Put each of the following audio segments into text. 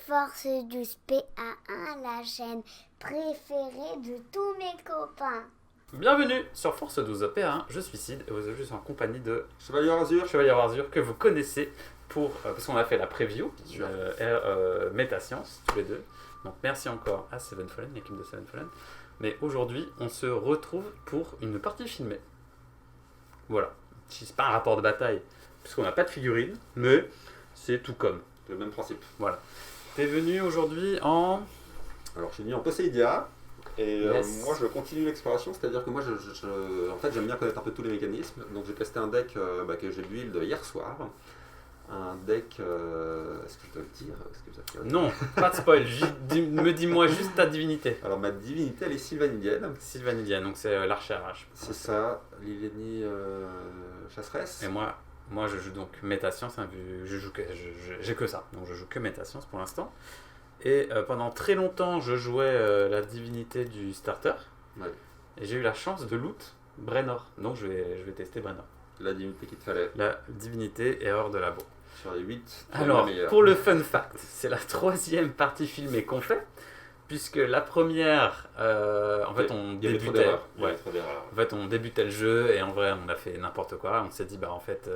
Force 12 PA1, la chaîne préférée de tous mes copains. Bienvenue sur Force 12 PA1, je suis Sid et aujourd'hui je suis en compagnie de Chevalier Azur. Chevalier Azur que vous connaissez parce qu'on a fait la preview Métascience tous les deux. Donc merci encore à Seven Fallen, l'équipe de Seven Fallen. Mais aujourd'hui on se retrouve pour une partie filmée. Voilà, c'est pas un rapport de bataille puisqu'on n'a pas de figurines, mais c'est tout comme. Le même principe. Voilà. T'es venu aujourd'hui en... Alors je suis venu en Poseidia et Yes. moi je continue l'exploration, c'est-à-dire que moi en fait j'aime bien connaître un peu tous les mécanismes, donc j'ai testé un deck que j'ai build hier soir. Un deck, est-ce que je dois le dire? Non, pas de spoil, dis-moi juste ta divinité. Alors ma divinité elle est Sylvanidienne. Sylvanidia, donc c'est l'archer arrache. C'est ça, Lileni chasseresse. Et moi je joue donc Métascience, hein, j'ai que ça, donc je joue que Métascience pour l'instant. Et pendant très longtemps je jouais la divinité du starter. Ouais. Et j'ai eu la chance de loot Brennor, donc je vais tester Brennor. La divinité qu'il te fallait. La divinité erreur de labo. Sur les 8. Alors, pour le fun fact, c'est la troisième partie filmée qu'on fait, puisque la première, en fait, on débutait. Ouais. En fait, on débutait le jeu et en vrai, on a fait n'importe quoi. On s'est dit, bah en fait,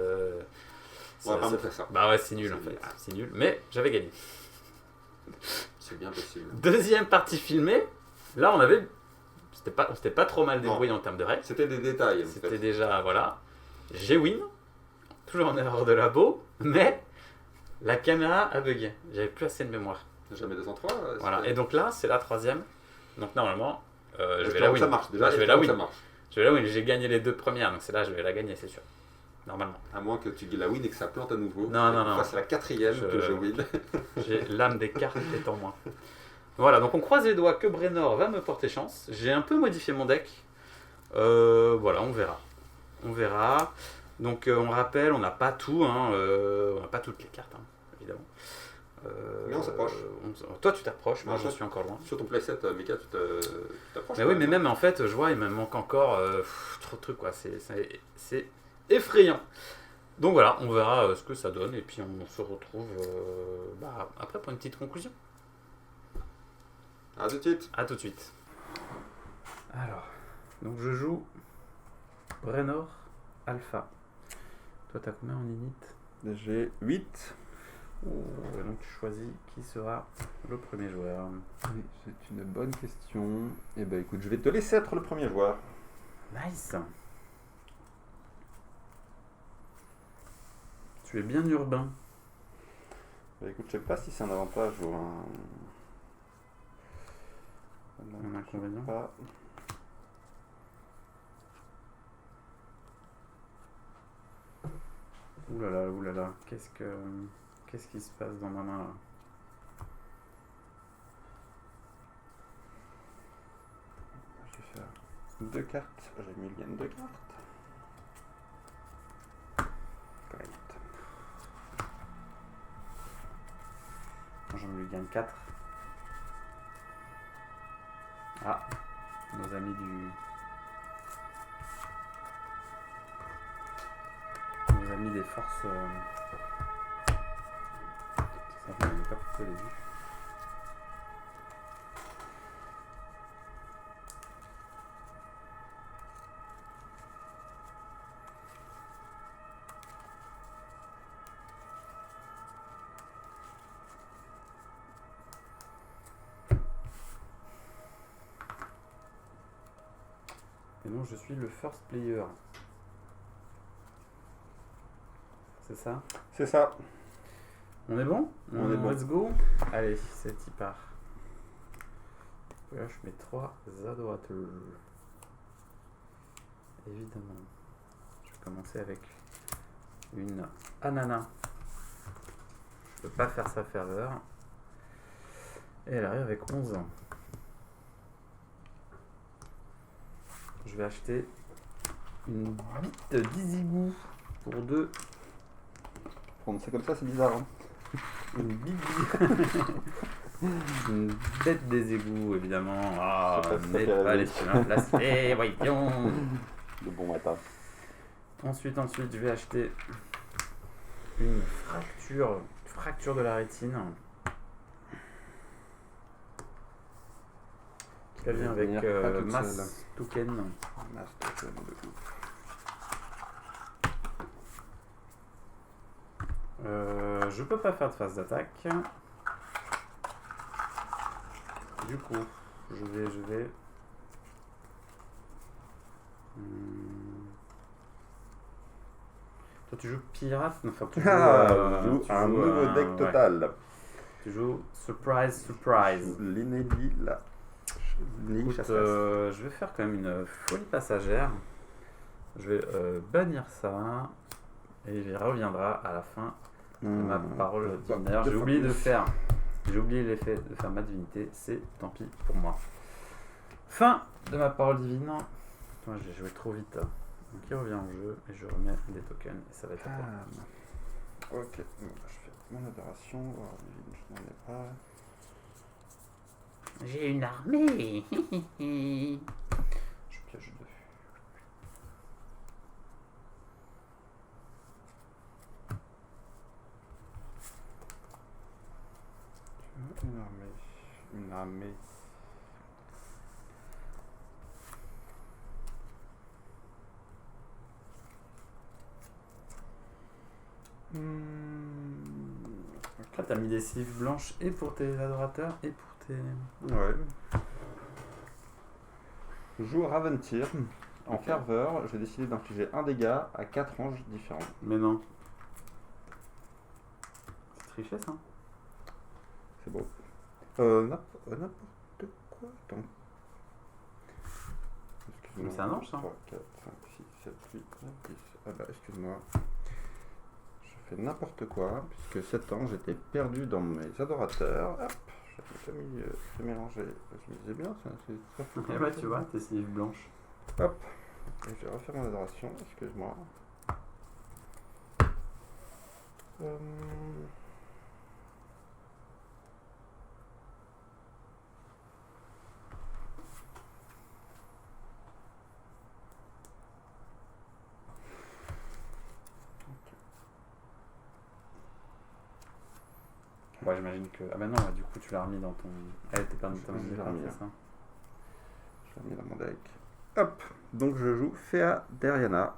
on va pas montrer ça. Bah ouais, c'est nul en fait. C'est nul, mais j'avais gagné. C'est bien possible. Deuxième partie filmée, là, on s'était pas trop mal débrouillé en termes de règles. C'était des détails. C'était déjà, voilà. J'ai win, toujours en erreur de labo, mais la caméra a bugué. J'avais plus assez de mémoire. Jamais 2 en 3. Voilà, et donc là, c'est la troisième. Donc normalement, je vais la win. Ça marche déjà. Je vais la win. Ça marche. Je vais la win. J'ai gagné les deux premières, donc c'est là je vais la gagner, c'est sûr. Normalement. À moins que tu la win et que ça plante à nouveau. Non. C'est la quatrième que je win. J'ai l'âme des cartes est en moi. Voilà, donc on croise les doigts que Brennor va me porter chance. J'ai un peu modifié mon deck. Voilà, on verra. On verra. Donc on rappelle, on n'a pas tout, hein, on n'a pas toutes les cartes, hein, évidemment. Mais on s'approche. Toi tu t'approches, moi j'en suis encore loin. Sur ton playset, Mika, tu t'approches. Mais oui, mais même en fait, je vois, il me manque encore trop de trucs, quoi. C'est effrayant. Donc voilà, on verra ce que ça donne et puis on se retrouve après pour une petite conclusion. A tout de suite. A tout de suite. Alors, donc je joue Brennor Alpha. Toi, t'as combien en init? J'ai 8. Et donc tu choisis qui sera le premier joueur. Oui, c'est une bonne question. Eh ben écoute, je vais te laisser être le premier joueur. Nice. Tu es bien urbain. Bah écoute, je sais pas si c'est un avantage ou Un inconvénient. Pas. Ouh là là, qu'est-ce qui se passe dans ma main là? Je vais faire 2 cartes. J'ai mis le gain 2 cartes. Correct. J'en lui gagne 4. Ah, nos amis des forces. Ça, je n'avais pas plutôt les vues. Et non, je suis le first player. C'est ça? C'est ça. On est bon? On est bon. Let's go. Allez, c'est y part. Là, je mets 3 adorateurs. Évidemment. Je vais commencer avec une ananas. Je peux pas faire sa ferveur. Et elle arrive avec 11 ans. Je vais acheter une bite d'Izigou pour 2. C'est comme ça, c'est bizarre. Hein. Une bite. Une bête des égouts, évidemment. Ah, mais pas les chemins placés, voyons. De bon matin. Ensuite, je vais acheter une fracture de la rétine. Elle vient avec venir pas toute Mass seule. Token. Mass token de ouf. Je peux pas faire de phase d'attaque. Du coup, je vais. Toi, tu joues pirate, enfin, tu joues, Je joue tu un joues, nouveau deck ouais. total. Tu joues surprise, surprise. L'inédit là. L'inédit Écoute, chasse. je vais faire quand même une folie passagère. Je vais bannir ça et il reviendra à la fin de ma parole divinaire. J'ai oublié de faire l'effet de faire ma divinité, c'est tant pis pour moi. Fin de ma parole divine. Moi, j'ai joué trop vite. Donc il revient en jeu et je remets des tokens et ça va être à toi. Ok, bon, je fais mon adoration. Alors, divine, je n'en ai pas. J'ai une armée. Je piège 2. Une armée. Une armée. Après, t'as mis des cives blanches et pour tes adorateurs et pour tes. Ouais. Je joue Raventir. En ferveur, j'ai décidé d'infliger un dégât à 4 anges différents. Mais non. C'est triché ça. C'est beau. N'importe quoi. Attends. Excuse-moi. Mais c'est un ange, ça. 3, 4, 5, 6, 7, 8, 9, 10. Ah bah, excuse-moi. Je fais n'importe quoi, puisque cet ange était perdu dans mes adorateurs. Hop, j'ai mélangé. Je me disais bien, c'est très fou. Et bah tu vois, tes cives blanches. Hop. Et je vais refaire mon adoration, excuse-moi. Ouais, j'imagine que. Ah bah non, ouais, du coup tu l'as remis dans ton. Elle était pas dans ton Je l'ai deck, remis, c'est ça. Je l'ai mis dans mon deck. Hop. Donc je joue Fea Deriana.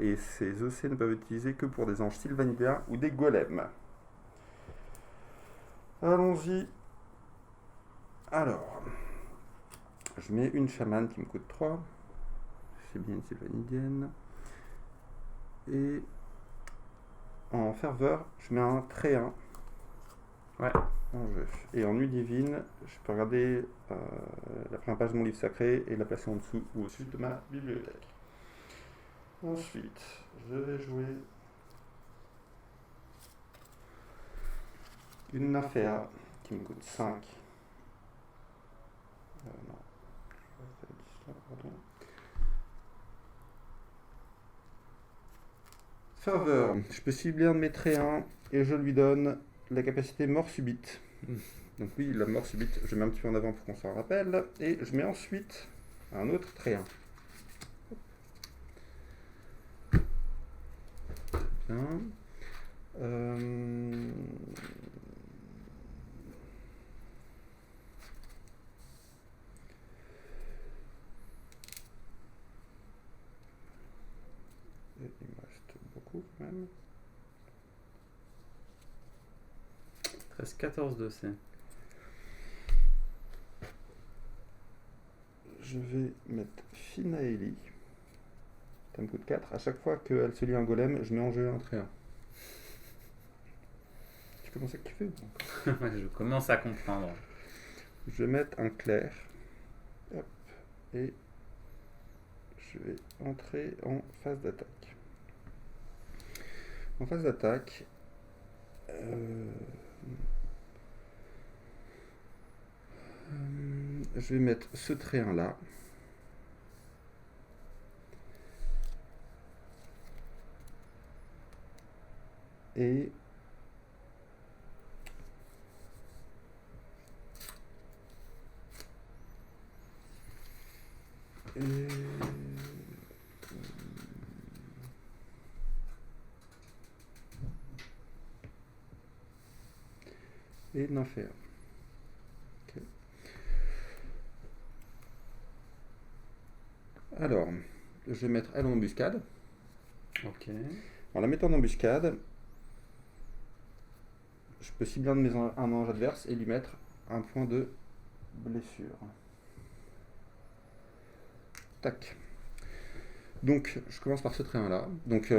Et ces OC ne peuvent être utilisés que pour des anges sylvanidiens ou des golems. Allons-y. Alors. Je mets une chamane qui me coûte 3. C'est bien une sylvanidienne. Et en ferveur, je mets un tréin. Ouais. En jeu. Et en nuit divine, je peux regarder la première page de mon livre sacré et la placer en dessous ou au-dessus de ma bibliothèque. Ensuite, je vais jouer une Nymphéa qui me coûte 5. Non. Pardon. Ferveur. Je peux cibler un de mes tréins et je lui donne la capacité mort subite. Donc oui, la mort subite, je mets un petit peu en avant pour qu'on s'en rappelle. Et je mets ensuite un autre tréin. Bien. Et il me reste beaucoup quand même. 13-14 de C. Je vais mettre Finaeli. Ça me coûte 4. À chaque fois qu'elle se lie un golem, je mets en jeu un tréin. Tu commences à kiffer ou pas? Je commence à comprendre. Je vais mettre un clair. Hop. Et je vais entrer en phase d'attaque. En phase d'attaque, je vais mettre ce tréin là. Et et Nymphéa. Ok. Alors, je vais mettre elle en embuscade. Ok. En la mettant en embuscade, je peux cibler un ange adverse et lui mettre un point de blessure. Tac. Donc, je commence par ce train là. Donc,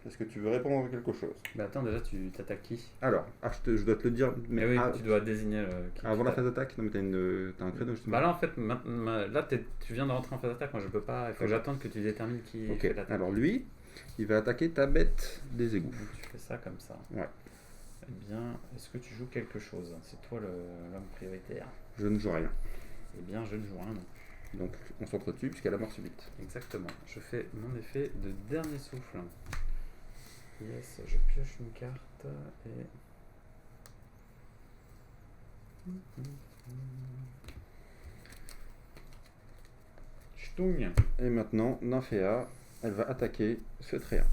est-ce que tu veux répondre à quelque chose? Bah attends, déjà tu t'attaques qui? Alors, je dois te le dire, Mais oui, tu dois désigner qui avant tu la phase d'attaque. Non, mais t'as un créneau justement. Bah là en fait, là tu viens de rentrer en phase d'attaque, moi je peux pas, il faut que j'attende que tu détermines qui Ok, fait l'attaque. alors lui, il va attaquer ta bête des égouts. Donc, tu fais ça comme ça. Ouais. Eh bien, est-ce que tu joues quelque chose? C'est toi l'homme prioritaire. Je ne joue rien. Eh bien, je ne joue rien non plus. Donc, on s'entretue puisqu'elle a mort subite. Exactement. Je fais mon effet de dernier souffle. Yes, je pioche une carte et... Ch'toung. Et maintenant, Nymphéa, elle va attaquer ce tréant.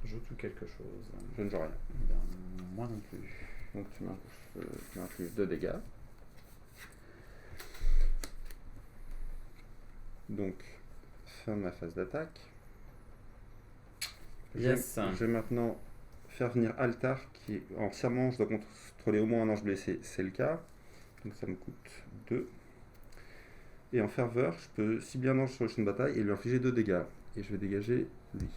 Joue-tu quelque chose? Je ne joue rien. Eh bien, moi non plus. Donc, tu m'infliges 2 dégâts. Donc, fin de ma phase d'attaque. Yes. Je vais maintenant faire venir Altar qui, en serment, je dois contrôler au moins un ange blessé, c'est le cas. Donc ça me coûte 2. Et en ferveur, je peux cibler un ange sur le champ de bataille et lui infliger 2 dégâts. Et je vais dégager lui.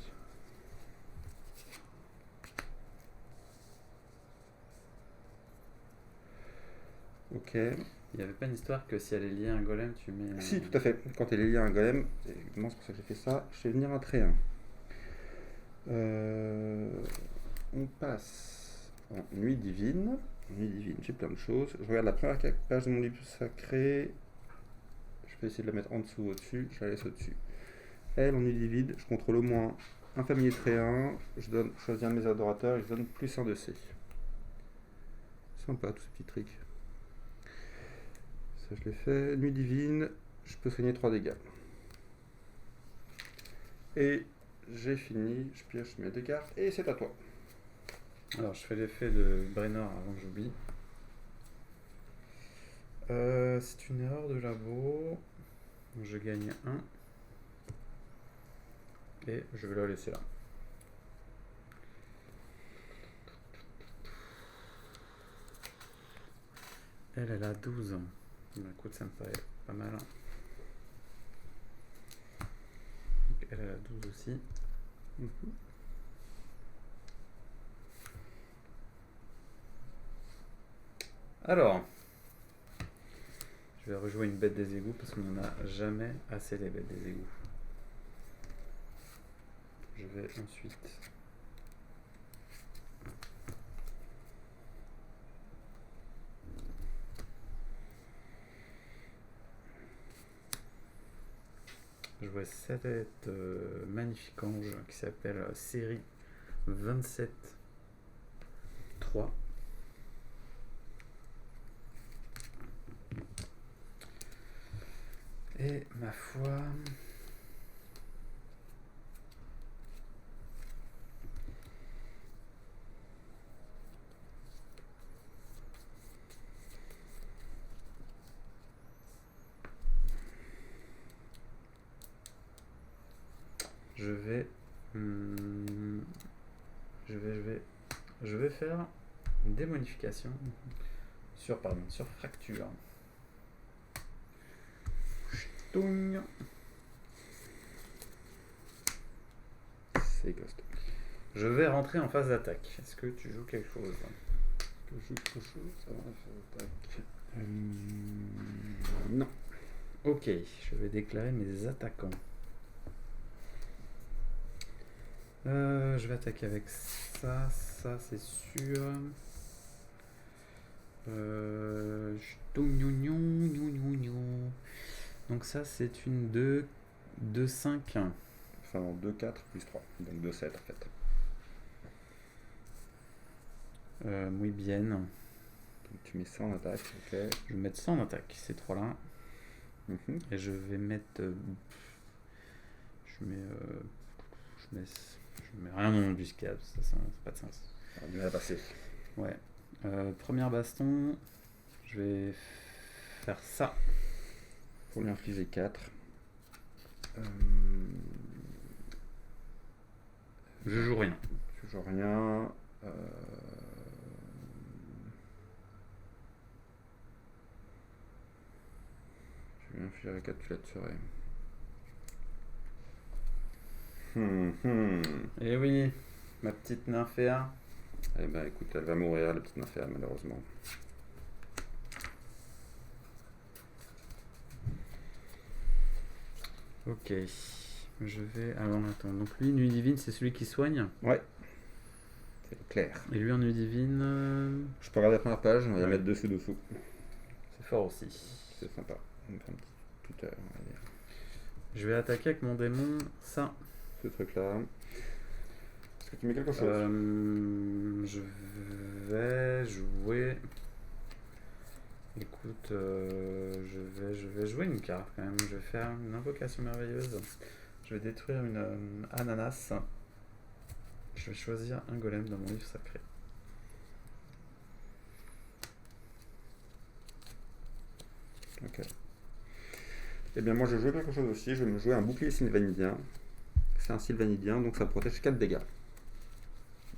Ok. Il n'y avait pas une histoire que si elle est liée à un golem, tu mets... Si, tout à fait. Quand elle est liée à un golem, c'est pour ça que j'ai fait ça, je fais venir un tréant. On passe en nuit divine. Nuit divine, j'ai plein de choses. Je regarde la première page de mon livre sacré. Je vais essayer de la mettre en dessous, au-dessus. Je la laisse au-dessus. Elle, en nuit divine, je contrôle au moins un familier tréant. Je choisis un de mes adorateurs et je donne plus un de C. Sympa, tous ces petits tricks. Ça, je l'ai fait. Nuit divine, je peux soigner 3 dégâts. Et j'ai fini, je pioche mes 2 cartes et c'est à toi. Alors, je fais l'effet de Brennor avant que j'oublie. C'est une erreur de labo. Je gagne 1. Et je vais la laisser là. Elle a 12 ans. Bah, écoute, ça me paraît pas mal. Donc, elle a 12 aussi. Alors, je vais rejouer une bête des égouts parce qu'on n'en a jamais assez les bêtes des égouts. Je vais ensuite... Je vois cette magnifique ange qui s'appelle série 27-3. Et ma foi... Je vais faire une démodification sur fracture. Ch'toung. C'est Ghost. Je vais rentrer en phase d'attaque. Est-ce que tu joues quelque chose? Que je joue quelque chose avant la phase d'attaque. Non. Ok, je vais déclarer mes attaquants. Je vais attaquer avec ça c'est sûr. Donc ça c'est une 2-5. Enfin, 2-4 plus 3. Donc 2-7 en fait. Muy bien. Donc tu mets ça en attaque, ok. Je vais mettre ça en attaque, ces trois-là. Et je vais mettre... Je mets rien dans l'embuscade, ça n'a pas de sens. Ça va bien passer. Ouais. Première baston, je vais faire ça. Pour lui infliger 4. Je joue rien. Tu joues rien. Tu viens infliger 4, tu la tuerais. Eh oui, ma petite nymphéa. Eh ben écoute, elle va mourir, la petite nymphéa, malheureusement. Ok. Je vais. Alors attends, donc lui, Nuit Divine, c'est celui qui soigne. Ouais. C'est clair. Et lui en Nuit Divine. Je peux regarder la première page, on va la Ouais. mettre dessous. C'est fort aussi. C'est sympa. On fait un petit tuteur, on va dire. Je vais attaquer avec mon démon ça. Ce truc-là. Est-ce que tu mets quelque chose? Je vais jouer. Écoute, je vais jouer une carte quand même. Je vais faire une invocation merveilleuse. Je vais détruire une ananas. Je vais choisir un golem dans mon livre sacré. Ok. Eh bien moi je joue quelque chose aussi, je vais me jouer un bouclier sylvanidien. C'est un sylvanidien, donc ça protège 4 dégâts.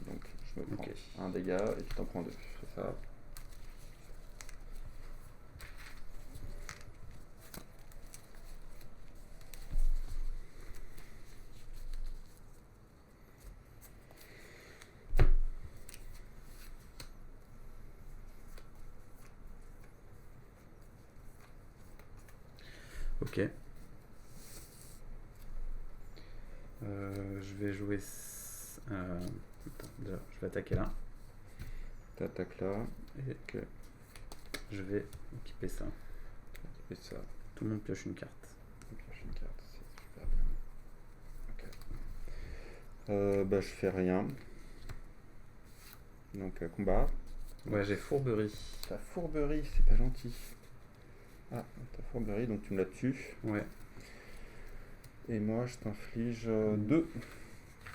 Donc je me prends Ok. un dégât et tu t'en prends 2, c'est ça. Ok. Je vais jouer. Attends, déjà, je vais attaquer là. T'attaques là, Et ok, je vais équiper ça. et ça, Tout le monde pioche une carte. on pioche une carte, c'est super bien. Ok. Bah je fais rien. Donc combat. Ouais, j'ai fourberie. Ta fourberie, c'est pas gentil. Ah, ta fourberie, donc tu me la tues. Ouais. Et moi, je t'inflige 2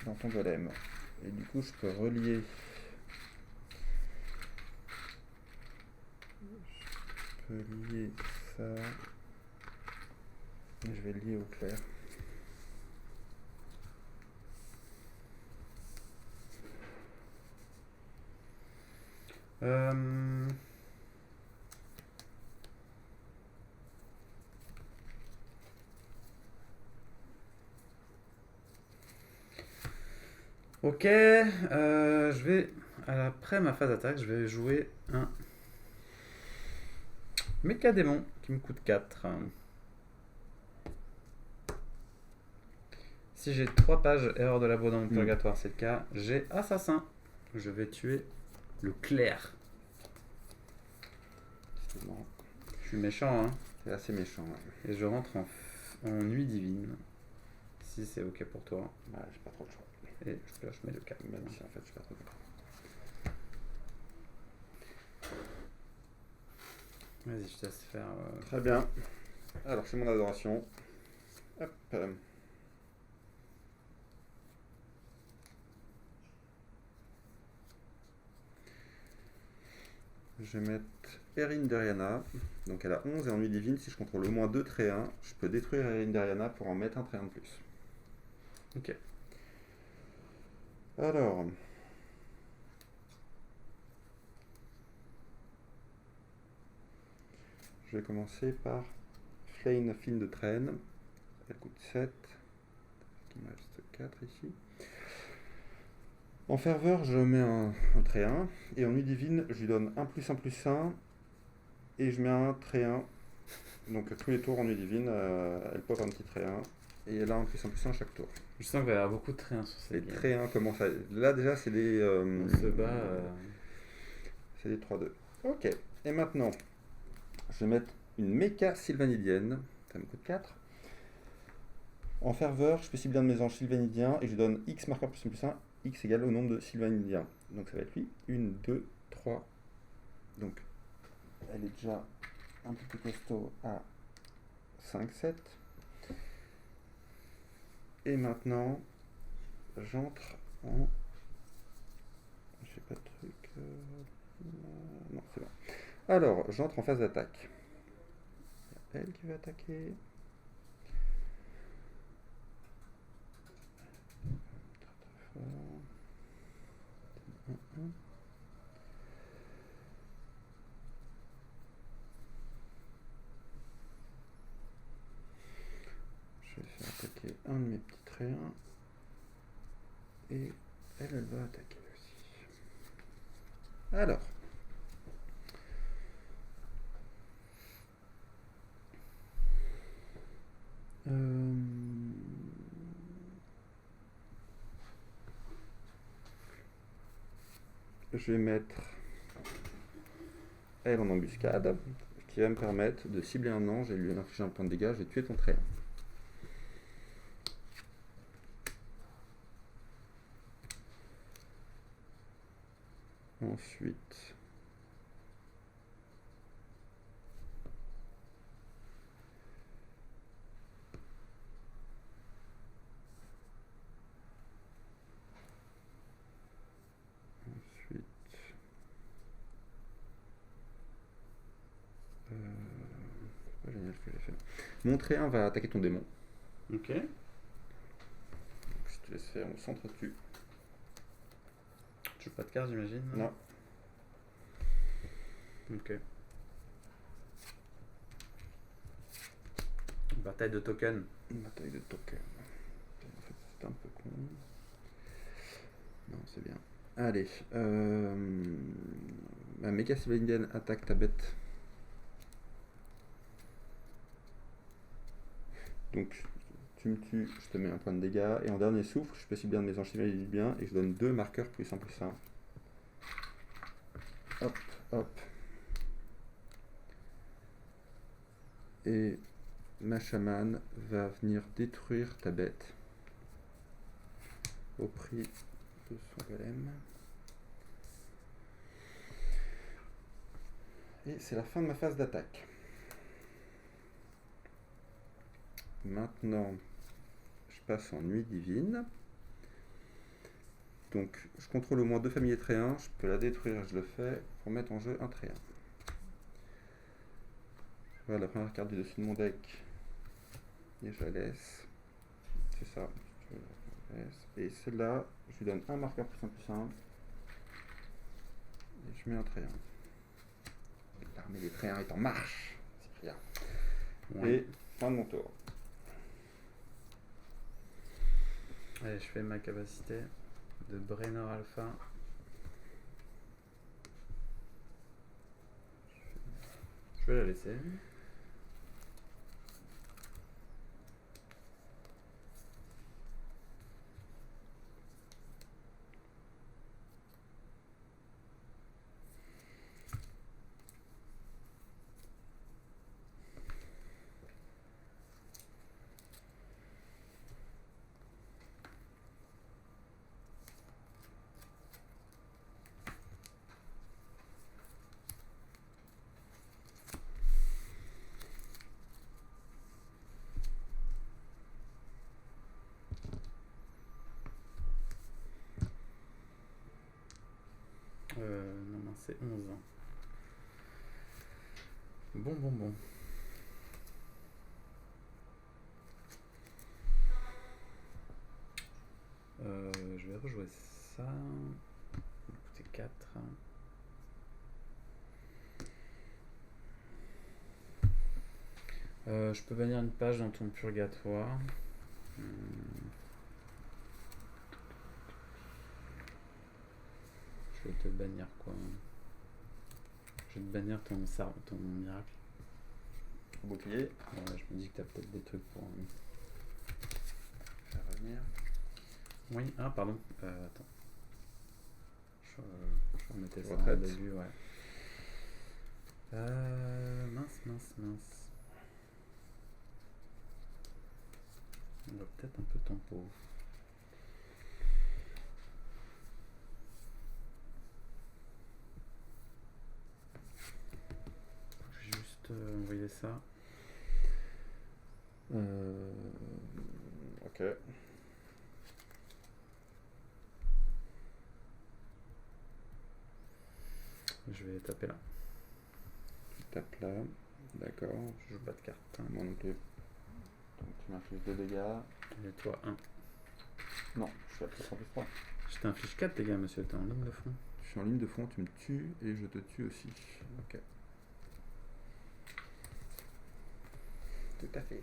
dans ton golem. Et du coup, je peux relier. Je peux lier ça. Et je vais le lier au clair. Ok, je vais, après ma phase d'attaque, je vais jouer un méca démon qui me coûte 4. Si j'ai 3 pages erreur de labo dans mon purgatoire, c'est le cas, j'ai assassin. Je vais tuer le clair. C'est marrant. Je suis méchant, hein. C'est assez méchant. Ouais. Et je rentre en nuit divine. Si c'est ok pour toi. Ouais, j'ai pas trop le choix. Et je pioche mes 2 cartes. Même si en fait, je suis pas trop d'accord. Vas-y, je te laisse faire. Très bien. Alors, c'est mon adoration. Hop. Je vais mettre Erin Deriana. Donc elle a 11 et en nuit divine, si je contrôle au moins 2 traits 1, je peux détruire Erin Deriana pour en mettre un trait 1 de plus. Ok. Alors. Je vais commencer par Flame Fine de Traîne. Elle coûte 7. Il me reste 4 ici. En ferveur, je mets un trait 1. Et en nuit divine, je lui donne 1+1+1. Et je mets un trait 1. Donc tous les tours en nuit divine, elle pop un petit trait 1. Et elle a 1+1+1 à chaque tour. Je sens qu'il va y avoir beaucoup de traits sur ces Les games. traits 1 commencent à... Là déjà, c'est des... On se bat. C'est des 3-2. Ok. Et maintenant, je vais mettre une méca sylvanidienne. Ça me coûte 4. En ferveur, je fais cibler un de mes anges sylvanidiens et je donne X marqueur +1+1, X égale au nombre de sylvanidiens. Donc ça va être lui. 1, 2, 3. Donc elle est déjà un peu plus costaud à 5, 7. Et maintenant, j'entre en... J'ai pas de truc... Non, c'est bon. Alors, j'entre en phase d'attaque. Il y a elle qui va attaquer. Tréant. Et elle va attaquer aussi. Alors. Je vais mettre elle en embuscade, ce qui va me permettre de cibler un ange et lui infliger un point de dégâts. Je vais tuer ton tréant. Ensuite, c'est pas génial ce que j'ai fait. Mon tréant va attaquer ton démon. Ok. Donc, je te laisse faire, on s'entretue. Tu joues pas de carte, j'imagine? Non. Ok. Bataille de token. Une bataille de token. En fait, c'est un peu con. Non, c'est bien. Allez. Ma méga civilienne attaque ta bête. Donc, tu me tues, je te mets un point de dégâts. Et en dernier souffle, je peux cibler un de mes anges bien et je donne 2 marqueurs +1/+1. Hop, hop. Et ma chamane va venir détruire ta bête au prix de son golem. Et c'est la fin de ma phase d'attaque. Maintenant, je passe en nuit divine. Donc, je contrôle au moins 2 familles tréants. Je peux la détruire, je le fais, pour mettre en jeu un tréant. Voilà la première carte du dessus de mon deck. Et je la laisse. C'est ça. Je la laisse. Et celle-là, je lui donne un marqueur +1/+1. Et je mets un tréant. L'armée des tréants est en marche. C'est bien. Ouais. Et fin de mon tour. Allez, je fais ma capacité de Brainor Alpha. Je vais la laisser. Non, non, c'est 11. Bon. Je vais rejouer ça. Ça va coûter 4. Je peux bannir une page dans ton purgatoire. Je vais te bannir quoi? Je vais te bannir ton miracle. Bouclier. Ouais, je me dis que t'as peut-être des trucs pour Faire revenir. Oui, ah pardon. Attends. Je remettais ça au Retraite. début, ouais. Mince. On va peut-être un peu tempo. Je vais juste envoyer ça. Ok. Je vais taper là. Tu tapes là. D'accord. Je joue pas de carte. Moi non plus. Donc tu m'infliges 2 dégâts. Et toi 1. Non, je suis à +3/+3. Je t'inflige 4 dégâts, monsieur, t'es en ligne de fond. Je suis en ligne de fond, tu me tues et je te tue aussi. Ok. Tout à fait.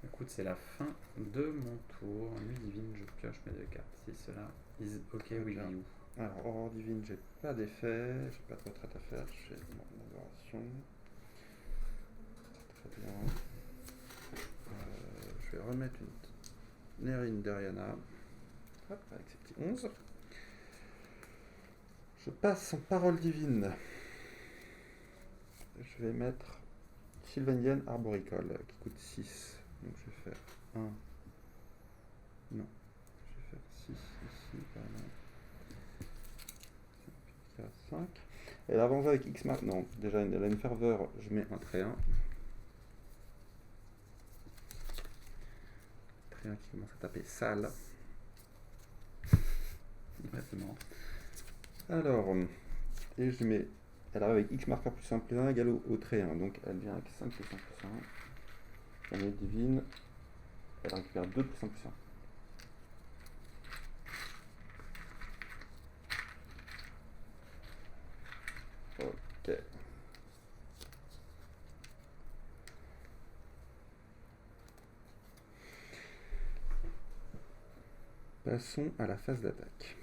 Écoute, c'est la fin de mon tour. Nuit divine, je pioche mes 2 cartes. Si cela is ok with Bien. you. Alors, Aurore divine, j'ai pas d'effet, j'ai pas de retraite à faire, je fais mon adoration. Très bien. Je vais remettre une Nerine d'Ariana. Hop, avec ses petits 11. Je passe en parole divine. Je vais mettre Sylvanienne Arboricole qui coûte 6. Donc je vais faire 1. Non. Je vais faire 6 ici, par là. 5. Elle avance avec X marque. Non, déjà elle a une ferveur, je mets un trait 1. Trait 1 qui commence à taper sale. Ouais, c'est marrant. Alors, et je mets. Elle arrive avec X marqueur plus 1 plus 1 égale au trait 1. Donc elle vient avec 5 plus 1 plus 1. Elle est divine. Elle récupère 2 plus 1 plus 1. Ok. Passons à la phase d'attaque.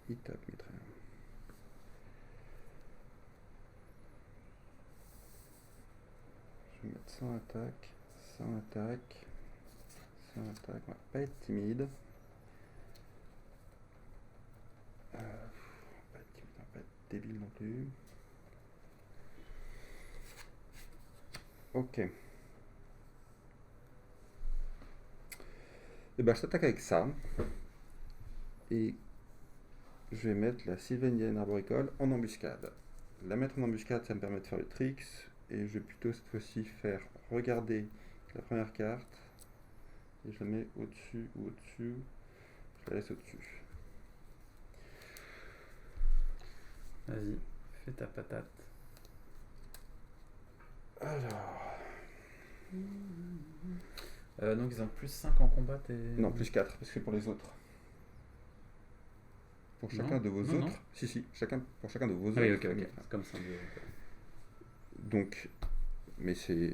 Il tape mes traits. Je vais mettre 100 attaque, 100 attaque, 100 attaque. On va pas être timide. On va pas être timide, on va pas être débile non plus. Ok. Et ben je t'attaque avec ça. Et je vais mettre la Sylvanienne Arboricole en embuscade. La mettre en embuscade, ça me permet de faire le tricks. Et je vais plutôt cette fois-ci faire regarder la première carte. Et je la mets au-dessus ou au-dessus. Je la laisse au-dessus. Vas-y, fais ta patate. Alors. Donc ils ont plus 5 en combat et... Non, plus 4, parce que pour les autres. Pour chacun de vos non, autres. non. Si, pour chacun de vos Ah oui, autres. ok. C'est comme ça. Donc, mais c'est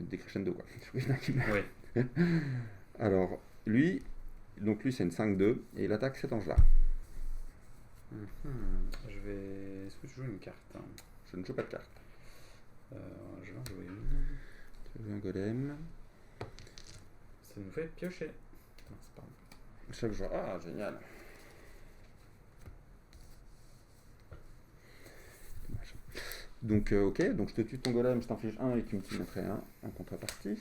des crescendo quoi. Oui. Alors, lui c'est une 5-2 et il attaque cet ange-là. Je vais... Est-ce que tu joues une carte? Je ne joue pas de carte. Je vais en jouer une. Je joue un golem. Ça nous fait piocher. Non, c'est pas bon. Chaque joueur. Ah, génial. Dommage. Donc, ok, donc je te tue ton golem, je t'inflige 1 et tu me mettrais 1 en contrepartie.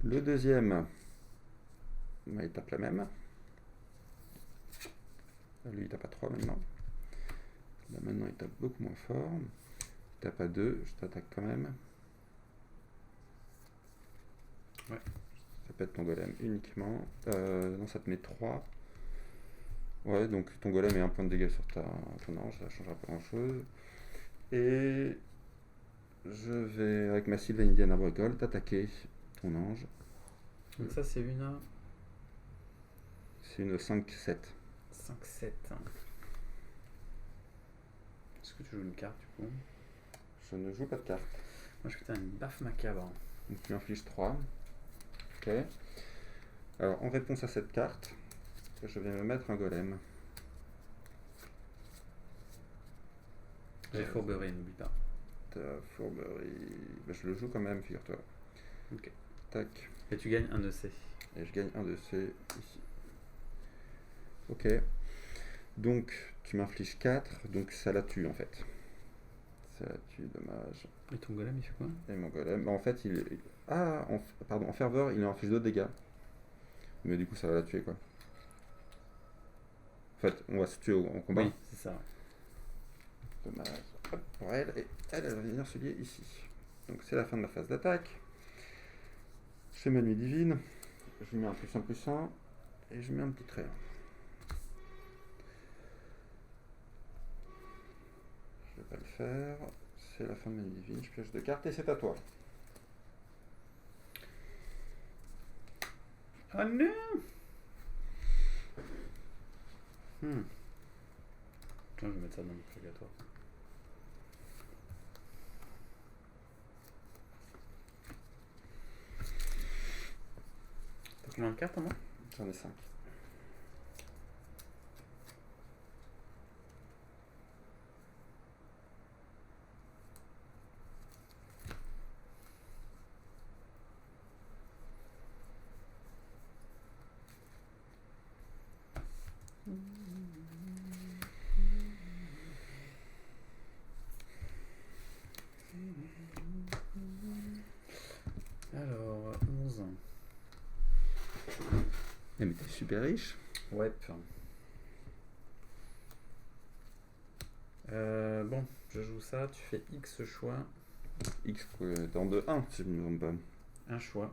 Le deuxième, bah, il tape la même. Lui, il tape à 3 maintenant. Là, maintenant, il tape beaucoup moins fort. Il tape à 2, je t'attaque quand même. Ouais. Ça peut être ton golem uniquement. Non, ça te met 3. Ouais, donc ton golem est un point de dégâts sur ton ange, ça ne changera pas grand chose. Et je vais, avec ma Sylvanienne Arboricole, t'attaquer ton ange. Donc ça c'est une... C'est une 5-7. 5-7. Est-ce que tu joues une carte du coup? Je ne joue pas de carte. Moi je fais une baffe macabre. Donc tu infliges 3. Ok. Alors en réponse à cette carte, je vais me mettre un golem. J'ai fourberie, n'oublie pas. Ta fourberie. Ben, je le joue quand même, figure-toi. Ok. Tac. Et tu gagnes un de C. Et je gagne un de C ici. Ok. Donc tu m'infliges 4, donc ça la tue en fait. Ça la tue, dommage. Et ton golem il fait quoi? Et mon golem, bah, en fait il... Ah, en ferveur il inflige 2 dégâts. Mais du coup ça va la tuer quoi. En fait, on va se tuer en combat. Oui, c'est ça. Dommage. Hop, pour elle, et elle va venir se lier ici. Donc c'est la fin de la phase d'attaque. Je fais ma nuit divine. Je lui mets un plus 1 et je mets un petit trait. Je vais pas le faire. C'est la fin de ma nuit divine. Je pioche 2 cartes et c'est à toi. Oh non! Tiens, je vais mettre ça dans le purgatoire. Combien de cartes en moins? J'en ai 5. Alors, 11. Eh, mais t'es super riche. Ouais. Bon, je joue ça, tu fais X choix. X dans de 1, si je ne me trompe pas. Un choix.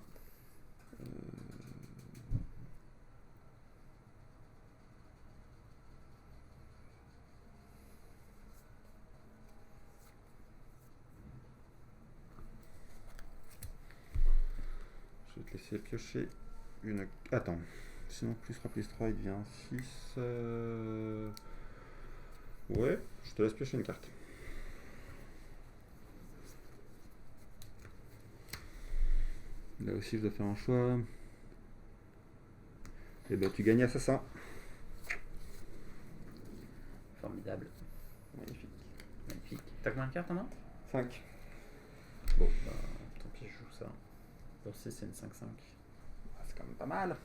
Je vais te laisser piocher une... Attends. Sinon, plus 3 plus 3, il devient 6. Ouais, je te laisse piocher une carte. Là aussi, je dois faire un choix. Et ben, tu gagnes assassin. Formidable. Magnifique. Magnifique. T'as combien de cartes en main? 5. Bon, bah, tant pis, je joue ça. Pour 6, c'est une 5-5. Ah, c'est quand même pas mal.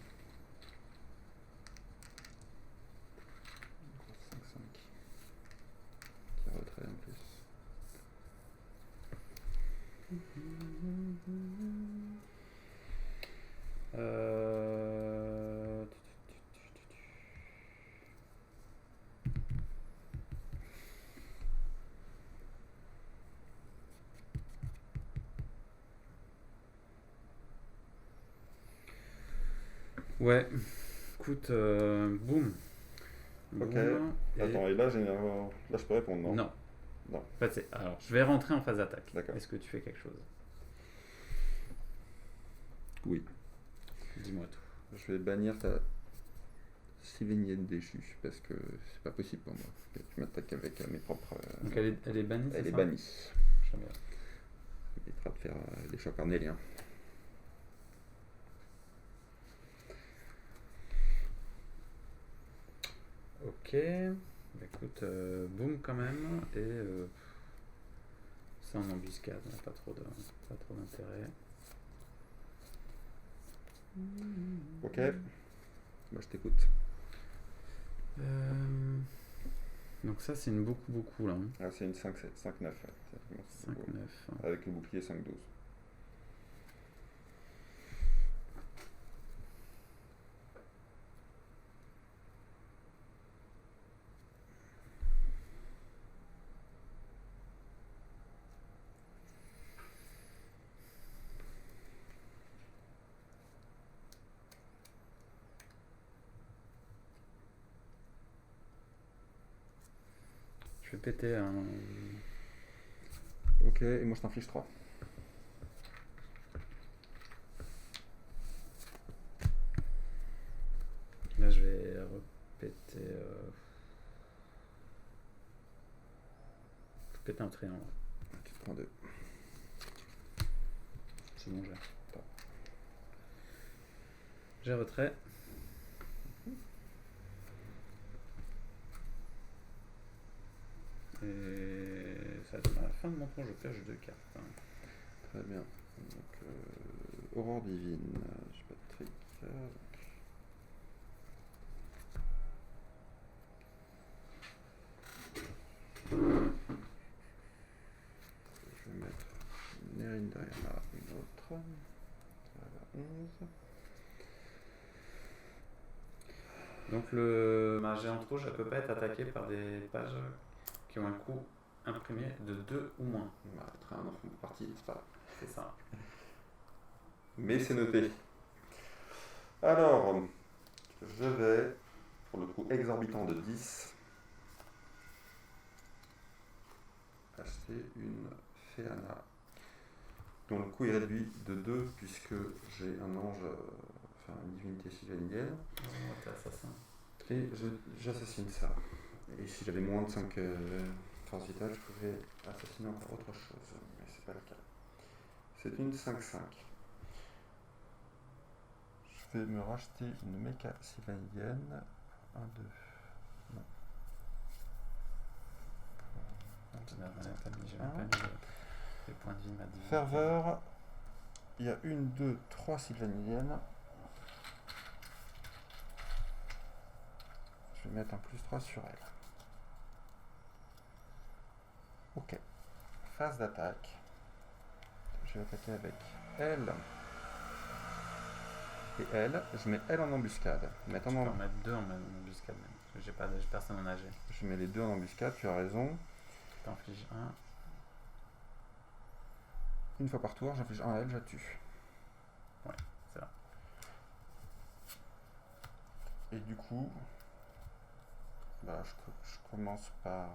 5-5. Qui retrait en plus. Euh... Ouais, écoute, boum. Ok. Boum, et- Attends, et là, là, je peux répondre, non? Non. Non. En fait, alors, je vais rentrer en phase d'attaque. D'accord. Est-ce que tu fais quelque chose? Oui. Dis-moi tout. Je vais bannir ta Sylvénienne déchue parce que c'est pas possible pour moi que tu m'attaques avec mes propres. Donc elle est bannie, Elle c'est est ça? bannie. Très bien. Il évitera de faire des choix cornéliens. Ok. Bah, écoute, boum quand même. Et c'est en embuscade, hein, pas trop d'intérêt. Ok. Bah, je t'écoute. Donc ça c'est une beaucoup là. Ah, c'est une 5-7, 5-9. Ouais. 5-9. Avec le bouclier 5-12. Je vais péter un... Ok, et moi je t'inflige 3. Là je vais repéter... Je vais péter un triangle. Tu te prends 2. C'est bon, j'ai retrait. Et ça va être à la fin de mon tour, je pioche 2 cartes. Très bien. Donc, Aurore divine. J'ai pas de trick. Je vais mettre une Nérine derrière là, une autre. Voilà, 11. Donc le ma géante rouge, elle peut pas être attaquée par des pages qui ont un coût imprimé de 2 ou moins. On va mettre un enfant parti, c'est pas grave. C'est ça. Mais c'est noté. Alors, je vais, pour le coût exorbitant de 10, acheter une Féana, dont le coût est réduit de 2 puisque j'ai un ange, enfin une divinité civilienne, T'es assassin. et j'assassine ça. Et si j'avais moins de 5 forces vitales, je pouvais assassiner encore autre chose, mais c'est pas le cas. C'est une 5-5. Je Je vais me racheter une méca sylvanienne. 1, 2. Non. J'ai même pas mis les points de vie, ma divinité. Ferveur. Il y a 1, 2, 3 sylvaniennes. Je vais mettre un +3 sur elle. Ok. Phase d'attaque. Je vais attaquer avec elle. Et elle. Je mets elle en embuscade. Je peux en mettre 2 en embuscade même. Parce que j'ai personne en AG. Je mets les 2 en embuscade, tu as raison. T'infliges 1. Une fois par tour, j'inflige 1 à elle, je la tue. Ouais, c'est ça. Et du coup, bah, je commence par...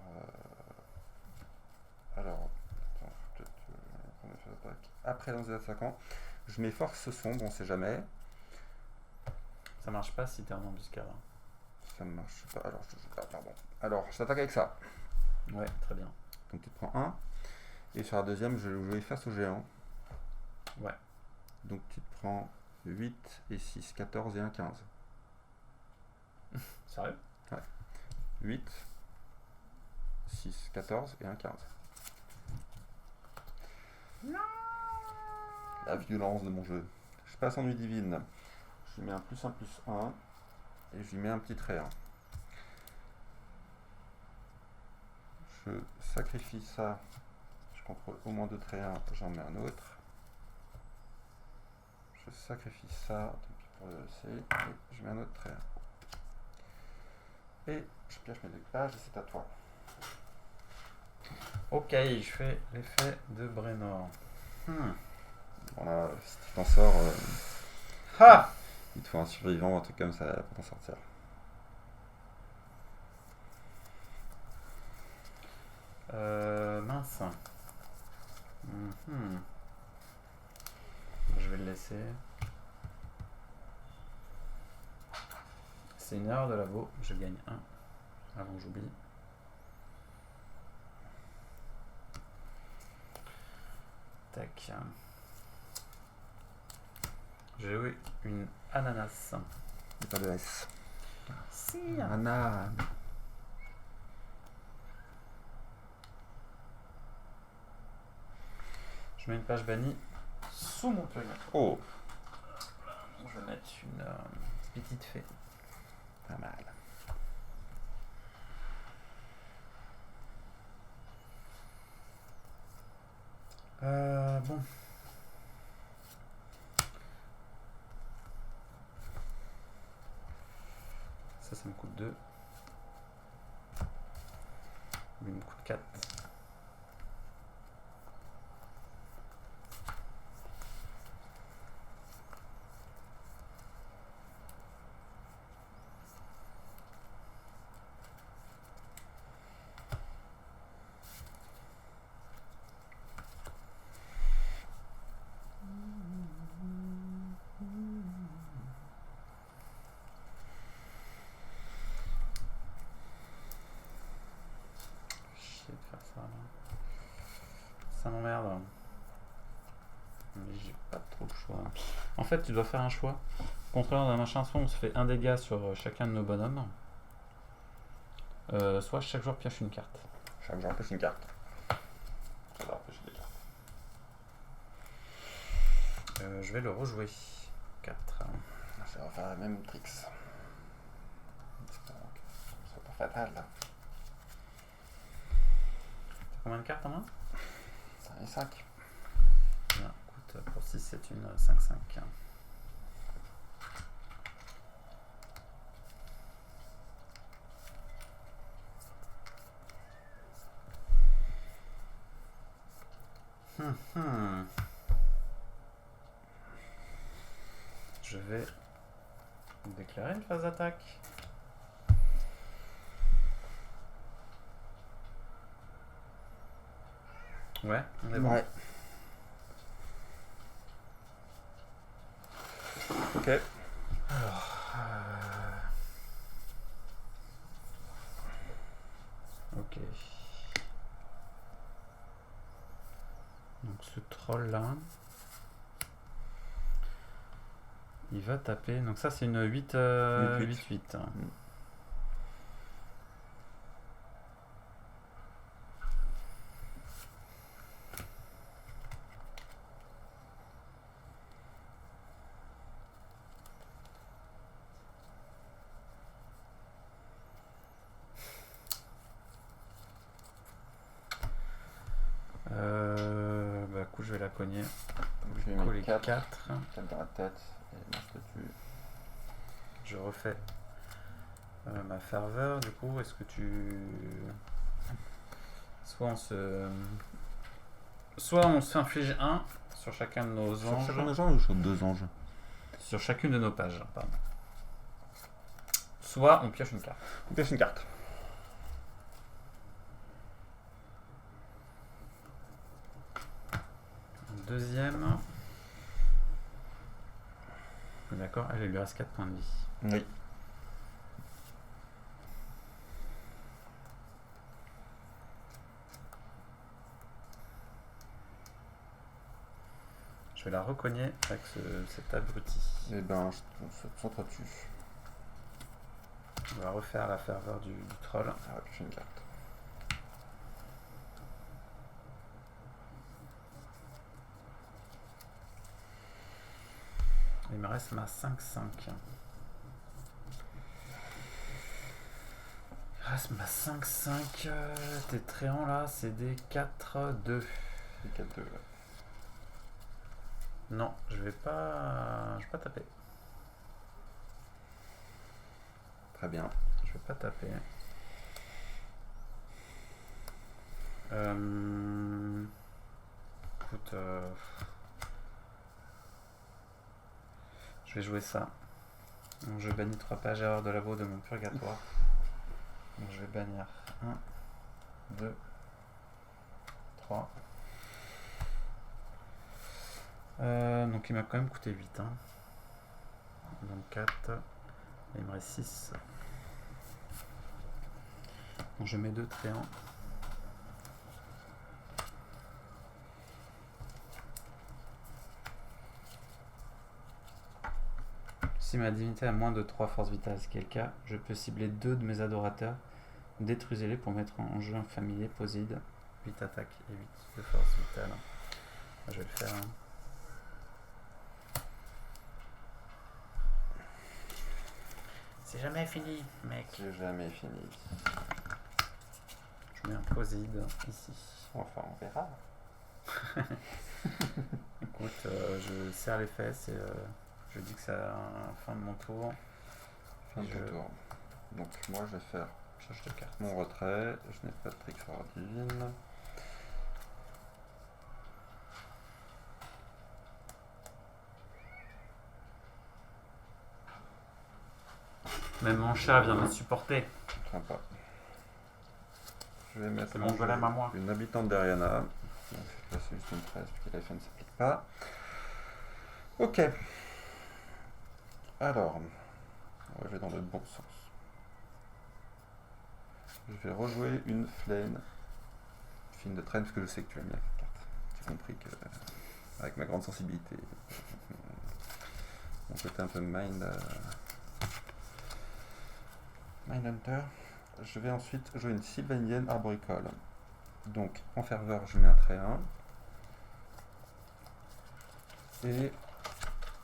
alors, attends, peut-être prendre les phases d'attaque. Après dans les attaquants, je mets force sombre, on sait jamais. Ça marche pas si t'es en embuscade. Hein. Ça marche pas. Alors, pardon. Alors, je t'attaque avec ça. Ouais, très bien. Donc tu te prends 1. Et sur la deuxième, je vais face au géant. Ouais. Donc tu te prends 8 et 6, 14 et 1, 15. Sérieux? 8, 6, 14 et 1, 15. Non. La violence de mon jeu. Je passe en nuit divine. Je lui mets un +1, +1. Et je lui mets un petit trait 1. Je sacrifie ça. Je contrôle au moins 2 traits 1. J'en mets un autre. Je sacrifie ça. Tant pis pour le C. Et je mets un autre trait 1. Et je pioche mes 2 pages et c'est à toi. Ok, je fais l'effet de Brenor. Voilà, si tu t'en sors, Ha! il te faut un survivant ou un truc comme ça pour t'en sortir. Mince. Je vais le laisser. C'est une erreur de labo, je gagne 1 avant que j'oublie. Tac. J'ai eu une ananas. Il n'y a pas de S. Si. Anna. Je mets une page bannie sous mon périmètre. Oh, Je vais mettre une petite fée. pas mal. Bon. Ça me coûte 2. Lui me coûte 4. Chier de faire ça là. Ça m'emmerde. Mais j'ai pas trop le choix. En fait, tu dois faire un choix. Contraire d'un machin, soit on se fait un dégât sur chacun de nos bonhommes, soit chaque joueur pioche une carte. Chaque jour, pioche une carte. J'adore piocher des cartes. Je vais le rejouer. 4. Je vais refaire la même tricks. Espérons que ce soit pas fatal. T'as combien de cartes en main? 5 et 5. Bien, écoute, pour 6, c'est une 5-5. Je vais déclarer une phase d'attaque. Ouais, on est bon. Ouais. Ok. Ok. Donc ce troll là, Il va taper. Donc ça, c'est une 8, 8-8. Coup, je vais la cogner. Je vais Coller mettre 4. 4 dans la tête et moi je te tue. Je refais ma ferveur. Du coup, est-ce que tu... Soit on s'inflige 1 sur chacun de nos Sur anges. chacun des anges ou sur 2 anges? Sur chacune de nos pages, pardon. Soit on pioche une carte. On pioche une carte. Deuxième. D'accord, elle lui reste 4 points de vie. Oui. Je vais la recogner avec cet abruti. Et ben, on s'entretue. On va refaire la ferveur du troll. Ah, piocher une carte. Il me reste ma 5-5. Il reste ma 5-5. Tes tréants là, c'est des 4-2. Et 4-2, ouais. Non, je vais pas taper. Très bien. Je vais pas taper. Écoute, je vais jouer ça. Donc, je bannis 3 pages erreurs de labo de mon purgatoire. Donc, je vais bannir 1, 2, 3. Donc il m'a quand même coûté 8. Hein. Donc 4. Et il me reste 6. Donc je mets 2 tréants. Si ma divinité a moins de 3 forces vitales, ce qui est le cas, je peux cibler 2 de mes adorateurs. Détruisez-les pour mettre en jeu un familier Poséide. 8 attaques et 8 de force vitale. Je vais le faire. Hein. C'est jamais fini, mec. C'est jamais fini. Je mets un Poséide ici. Enfin, on verra. Écoute, je serre les fesses et je dis que c'est la fin de mon tour. Fin de ton tour. Donc moi je vais faire Change de carte. mon retrait. Je n'ai pas de trick sur divine. Même mon chat vient me supporter. Sympa. Je vais mettre C'est mon golem à moi. une habitante d'Ariana. Donc là c'est juste une 13 puisque la FN ne s'applique pas. Ok. Alors, je vais dans le bon sens. Je vais rejouer une Flame fine de traîne parce que je sais que tu aimes bien cette carte. J'ai compris que avec ma grande sensibilité, mon côté un peu Mind Hunter, je vais ensuite jouer une Sylvanienne Arboricole. Donc en ferveur, je mets un trait 1 et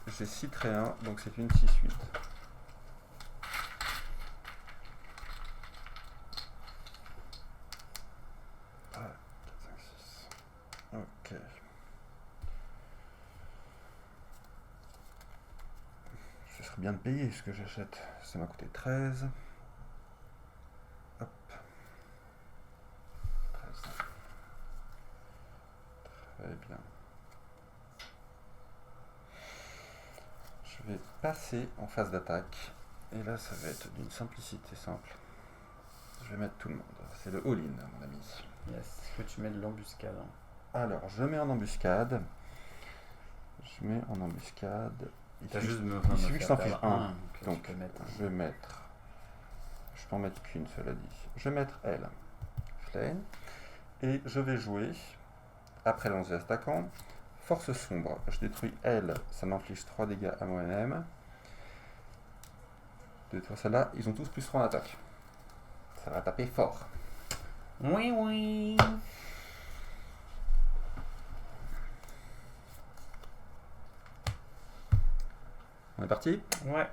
j'ai 6 traits 1, donc c'est une 6-8. Ah, 4, 5, 6. Ok. Ce serait bien de payer ce que j'achète. Ça m'a coûté 13. Hop. 13. Très bien. Je vais passer en phase d'attaque. Et là, ça va être d'une simplicité simple. Je vais mettre tout le monde. C'est le all-in, mon ami. Yes. Est-ce que tu mets de l'embuscade? Alors, je mets en embuscade. Je mets en embuscade. T'as juste il suffit que je t'inflige un. Donc, Je vais mettre. Je peux en mettre qu'une, cela dit. Je vais mettre elle. Flame. Et je vais jouer, après le lancer attaquant, force sombre. Je détruis elle, ça m'inflige 3 dégâts à moi-même. de détruire celle-là. Ils ont tous plus 3 en attaque. Ça va taper fort. Oui, oui. On est parti? Ouais.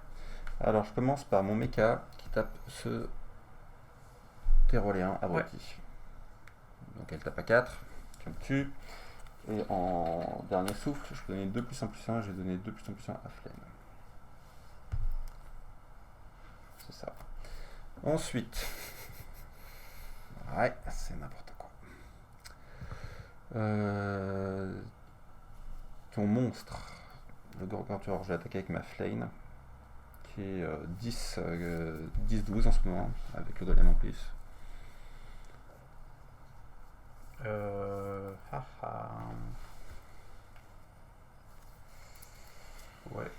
Alors je commence par mon mecha qui tape ce Tyroléen abruti. Donc elle tape à 4, je me tue. Et en dernier souffle, je peux donner 2 plus 1 plus 1, je vais donner 2 plus 1 plus 1 à Flemme. C'est ça. Ensuite, ouais, c'est n'importe quoi. Ton monstre, le Gorgontueur, je vais attaquer avec ma Flame, qui est 10-12 en ce moment, avec le golem en plus. Haha. Ouais.